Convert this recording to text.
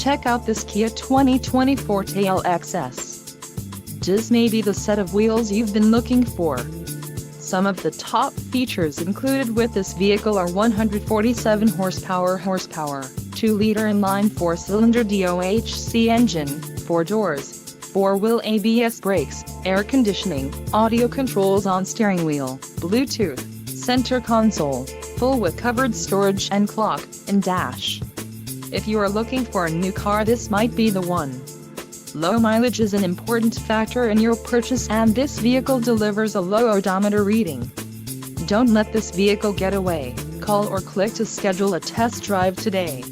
Check out this Kia 2020 Forte LXS. This may be the set of wheels you've been looking for. Some of the top features included with this vehicle are 147 horsepower, 2-liter inline 4-cylinder DOHC engine, 4 doors, 4-wheel ABS brakes, air conditioning, audio controls on steering wheel, Bluetooth, center console, full with covered storage and clock and dash. If you are looking for a new car, this might be the one. Low mileage is an important factor in your purchase, and this vehicle delivers a low odometer reading. Don't let this vehicle get away. Call or click to schedule a test drive today.